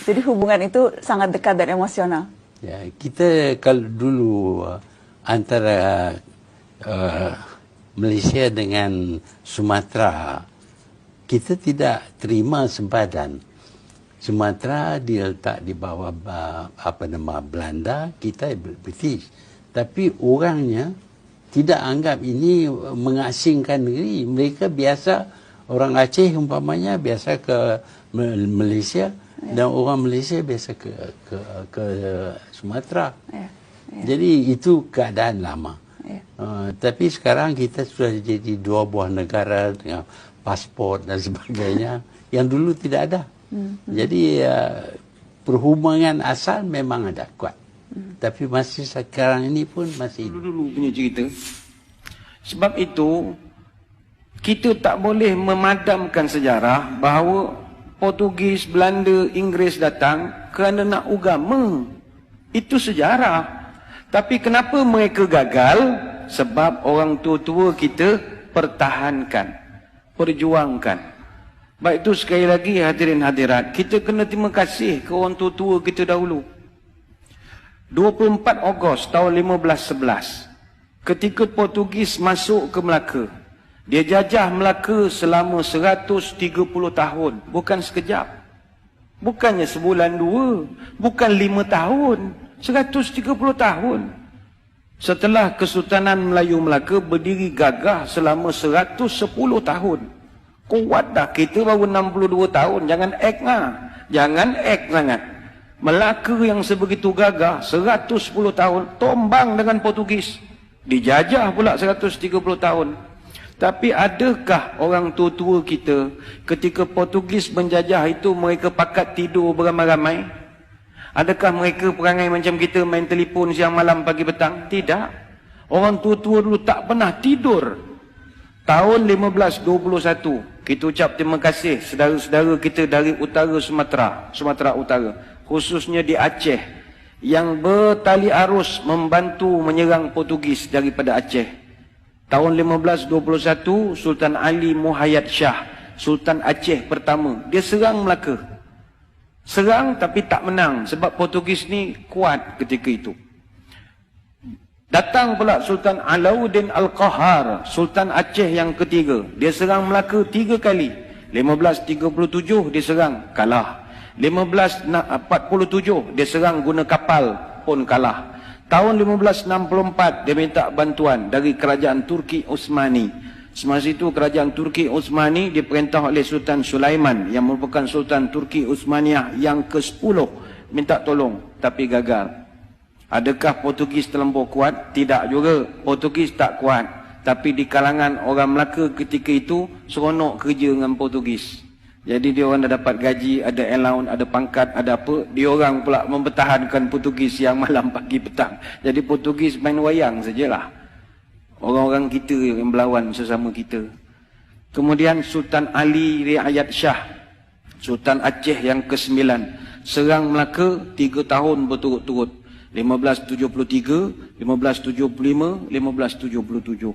Jadi hubungan itu sangat dekat dan emosional. Ya, kita kalau dulu antara Malaysia dengan Sumatera, kita tidak terima sempadan. Sumatera diletak di bawah Belanda, kita British. Tapi orangnya tidak anggap ini mengasingkan negeri. Mereka biasa, orang Aceh umpamanya biasa ke Malaysia, dan orang Malaysia biasa ke Sumatera. Jadi itu keadaan lama. Tapi sekarang kita sudah jadi dua buah negara dengan pasport dan sebagainya yang dulu tidak ada. Jadi perhubungan asal memang ada kuat. Tapi masih sekarang ini pun masih dulu punya cerita. Sebab itu kita tak boleh memadamkan sejarah bahawa Portugis, Belanda, Inggeris datang kerana nak agama. Itu sejarah. Tapi kenapa mereka gagal? Sebab orang tua-tua kita pertahankan, perjuangkan. Baik itu sekali lagi hadirin hadirat, kita kena terima kasih ke orang tua-tua kita dahulu. 24 Ogos tahun 1511, ketika Portugis masuk ke Melaka, dia jajah Melaka selama 130 tahun. Bukan sekejap. Bukannya sebulan dua. Bukan 5 tahun. 130 tahun. Setelah Kesultanan Melayu Melaka berdiri gagah selama 110 tahun. Kuat dah, kita baru 62 tahun. Jangan act lah. Jangan act sangat. Melaka yang sebegitu gagah 110 tahun tombang dengan Portugis. Dijajah pula 130 tahun. Tapi adakah orang tua-tua kita ketika Portugis menjajah itu mereka pakat tidur beramai-ramai? Adakah mereka perangai macam kita main telefon siang malam pagi petang? Tidak. Orang tua-tua dulu tak pernah tidur. Tahun 1521 kita ucap terima kasih saudara-saudara kita dari utara Sumatera Utara, khususnya di Aceh, yang bertali arus membantu menyerang Portugis daripada Aceh. Tahun 1521, Sultan Ali Muhayyad Shah, Sultan Aceh pertama, dia serang Melaka. Serang tapi tak menang sebab Portugis ni kuat ketika itu. Datang pula Sultan Alauddin Al-Qahar, Sultan Aceh yang ketiga. Dia serang Melaka 3 kali. 1537 dia serang, kalah. 1547 dia serang guna kapal, pun kalah. Tahun 1564 dia minta bantuan dari kerajaan Turki Utsmani. Semasa itu kerajaan Turki Utsmani diperintah oleh Sultan Sulaiman yang merupakan Sultan Turki Utsmaniyah yang ke-10, minta tolong tapi gagal. Adakah Portugis terlampau kuat? Tidak juga. Portugis tak kuat. Tapi di kalangan orang Melaka ketika itu seronok kerja dengan Portugis. Jadi dia orang dah dapat gaji, ada allowance, ada pangkat, ada apa. Dia orang pula mempertahankan Portugis siang malam pagi petang. Jadi Portugis main wayang sajalah. Orang-orang kita yang berlawan sesama kita. Kemudian Sultan Ali Riayat Shah, Sultan Aceh yang ke-9, serang Melaka 3 tahun berturut-turut. 1573, 1575, 1577.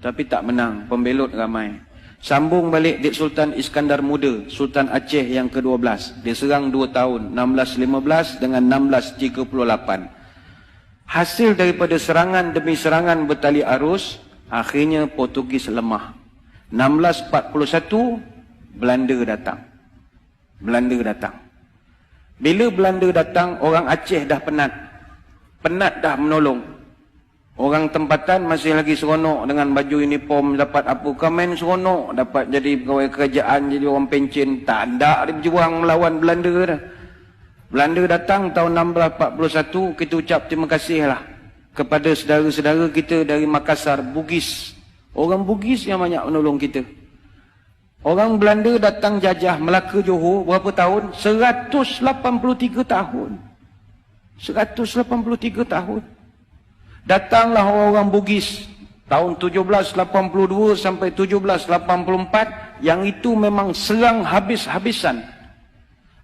Tapi tak menang, pembelot ramai. Sambung balik Dik Sultan Iskandar Muda, Sultan Aceh yang ke-12. Dia serang 2 tahun, 1615 dengan 1638. Hasil daripada serangan demi serangan bertali arus, akhirnya Portugis lemah. 1641, Belanda datang. Belanda datang. Bila Belanda datang, orang Aceh dah penat. Penat dah menolong. Orang tempatan masih lagi seronok dengan baju uniform, dapat apa, komen seronok, dapat jadi pegawai kerajaan, jadi orang pencen. Tak ada dia berjuang melawan Belanda dah. Belanda datang tahun 1641, kita ucap terima kasihlah kepada saudara-saudara kita dari Makassar, Bugis. Orang Bugis yang banyak menolong kita. Orang Belanda datang jajah Melaka Johor berapa tahun? 183 tahun. 183 tahun. Datanglah orang-orang Bugis tahun 1782 sampai 1784, yang itu memang serang habis-habisan.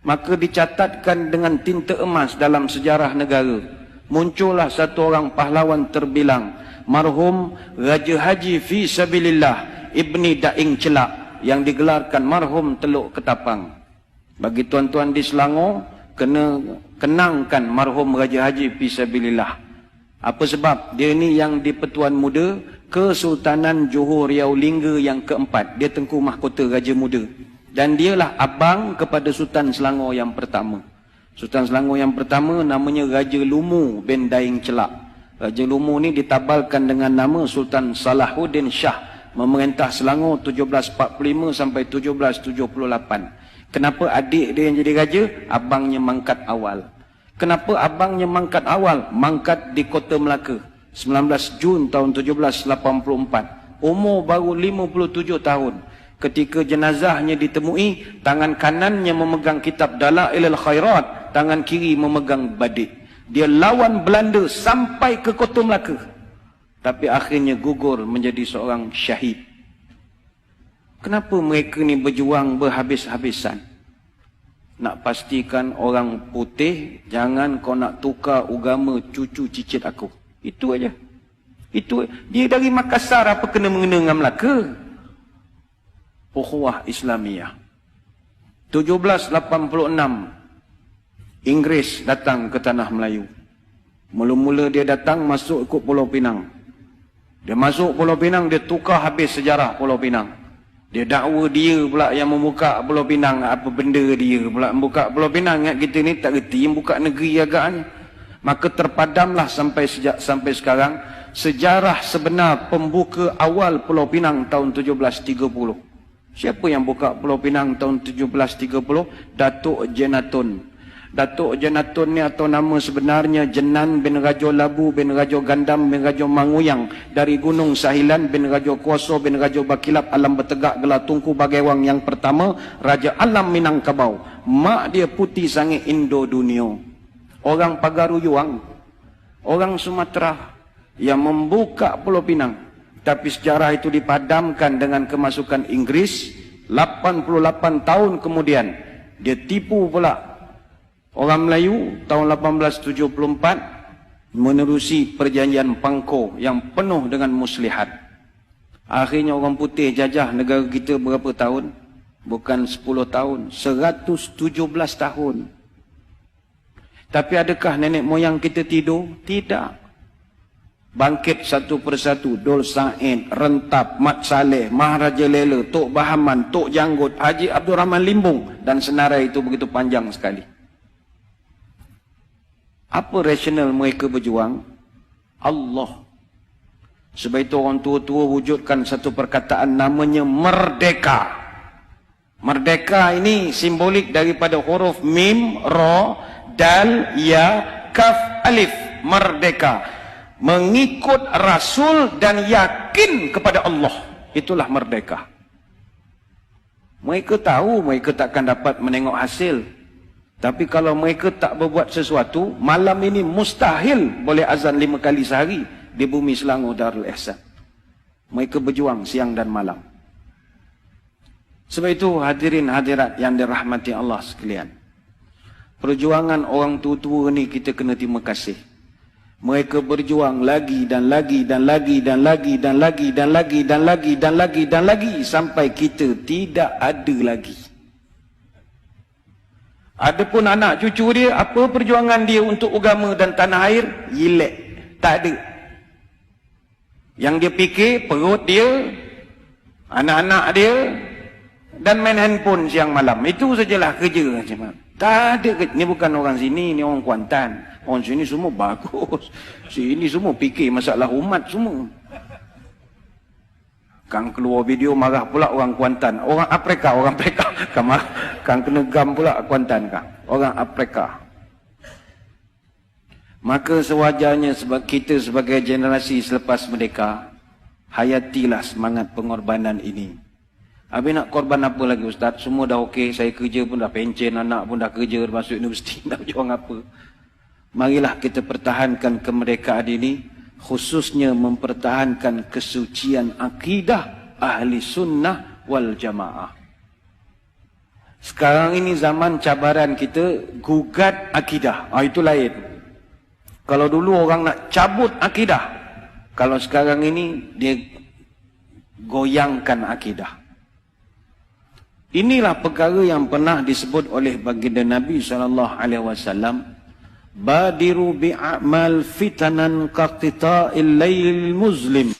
Maka dicatatkan dengan tinta emas dalam sejarah negara. Muncullah satu orang pahlawan terbilang, marhum Raja Haji Fi Sabilillah Ibni Daing Celak, yang digelarkan marhum Teluk Ketapang. Bagi tuan-tuan di Selangor, kena kenangkan marhum Raja Haji Fisabilillah. Apa sebab? Dia ni yang di Pertuan Muda Kesultanan Johor Riau Lingga yang keempat. Dia Tengku Mahkota Raja Muda. Dan dialah abang kepada Sultan Selangor yang pertama. Sultan Selangor yang pertama namanya Raja Lumu bin Daing Celak. Raja Lumu ni ditabalkan dengan nama Sultan Salahuddin Shah, memerintah Selangor 1745 sampai 1778. Kenapa adik dia yang jadi raja? Abangnya mangkat awal. Kenapa abangnya mangkat awal? Mangkat di Kota Melaka 19 Jun tahun 1784. Umur baru 57 tahun. Ketika jenazahnya ditemui, tangan kanannya memegang kitab Dalailul Khairat, tangan kiri memegang badik. Dia lawan Belanda sampai ke Kota Melaka. Tapi akhirnya gugur menjadi seorang syahid. Kenapa mereka ni berjuang berhabis-habisan? Nak pastikan orang putih, jangan kau nak tukar agama cucu cicit aku. Itu aja. Itu dia dari Makassar, apa kena mengena dengan Melaka? Ukhuwah Islamiyah. 1786 Inggeris datang ke tanah Melayu. Mula-mula dia datang masuk ikut Pulau Pinang. Dia masuk Pulau Pinang, dia tukar habis sejarah Pulau Pinang. Dia dakwa dia pula yang membuka Pulau Pinang. Apa benda dia pula membuka Pulau Pinang? Ingat kita ni tak reti yang buka negeri agaknya. Maka terpadamlah sampai sekarang sejarah sebenar pembuka awal Pulau Pinang tahun 1730. Siapa yang buka Pulau Pinang tahun 1730? Datuk Jenatun. Datuk Jenatun ni atau nama sebenarnya Jenan bin Rajo Labu bin Rajo Gandam bin Rajo Manguyang, dari Gunung Sahilan bin Rajo Kuoso bin Rajo Bakilap Alam Bertegak Gelar Tunku Bagewang yang pertama, Raja Alam Minangkabau. Mak dia putih sangat Indo Dunia. Orang Pagaruyuang, orang Sumatera yang membuka Pulau Pinang. Tapi sejarah itu dipadamkan dengan kemasukan Inggris. 88 tahun kemudian dia tipu pula orang Melayu tahun 1874 menerusi perjanjian Pangko yang penuh dengan muslihat. Akhirnya orang putih jajah negara kita berapa tahun? Bukan 10 tahun, 117 tahun. Tapi adakah nenek moyang kita tidur? Tidak. Bangkit satu persatu, Dol Said, Rentap, Mat Saleh, Maharaja Lela, Tok Bahaman, Tok Janggut, Haji Abdul Rahman Limbung, dan senarai itu begitu panjang sekali. Apa rasional mereka berjuang? Allah. Sebab itu orang tua-tua wujudkan satu perkataan namanya merdeka. Merdeka ini simbolik daripada huruf mim, ra, dal, ya, kaf, alif. Merdeka. Mengikut Rasul dan yakin kepada Allah. Itulah merdeka. Mereka tahu mereka takkan dapat menengok hasil. Tapi kalau mereka tak berbuat sesuatu, malam ini mustahil boleh azan 5 kali sehari di bumi Selangor Darul Ihsan. Mereka berjuang siang dan malam. Sebab itu hadirin hadirat yang dirahmati Allah sekalian, perjuangan orang tua-tua ni kita kena terima kasih. Mereka berjuang lagi dan lagi dan lagi dan lagi dan lagi dan lagi dan lagi dan lagi dan lagi sampai kita tidak ada lagi. Adapun anak cucu dia, apa perjuangan dia untuk agama dan tanah air? Yilek. Tak ada. Yang dia fikir perut dia, anak-anak dia, dan main handphone siang malam. Itu sajalah kerja. Tak ada. Ni bukan orang sini, ni orang Kuantan. Orang sini semua bagus. Sini semua fikir masalah umat semua. Kang keluar video marah pula orang Kuantan. Orang Afrika. Kang kena gam pula Kuantan kang. Orang Afrika. Maka sewajarnya sebab kita sebagai generasi selepas merdeka, hayatilah semangat pengorbanan ini. Habis nak korban apa lagi Ustaz? Semua dah okey, saya kerja pun dah pencen, anak pun dah kerja, masuk universiti, nak berjuang apa? Marilah kita pertahankan kemerdekaan ini, khususnya mempertahankan kesucian akidah ahli sunnah wal jamaah. Sekarang ini zaman cabaran kita gugat akidah. Itu lain. Kalau dulu orang nak cabut akidah, kalau sekarang ini dia goyangkan akidah. Inilah perkara yang pernah disebut oleh baginda Nabi SAW. Badiru bi'amal fitanan qaqtita'il laylil muzlim.